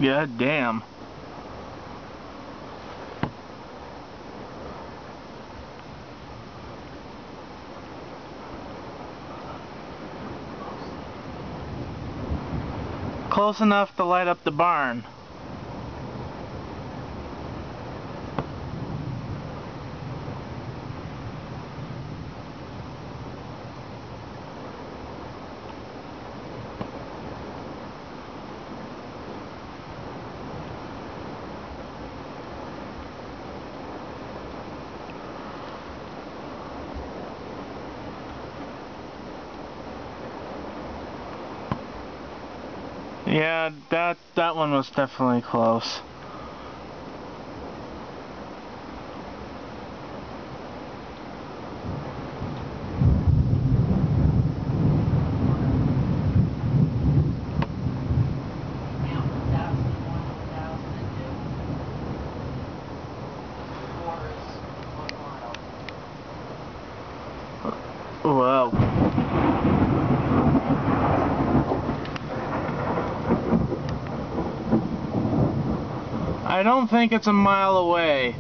God damn. Close enough to light up the barn. Yeah, that one was definitely close. Wow. I don't think it's a mile away.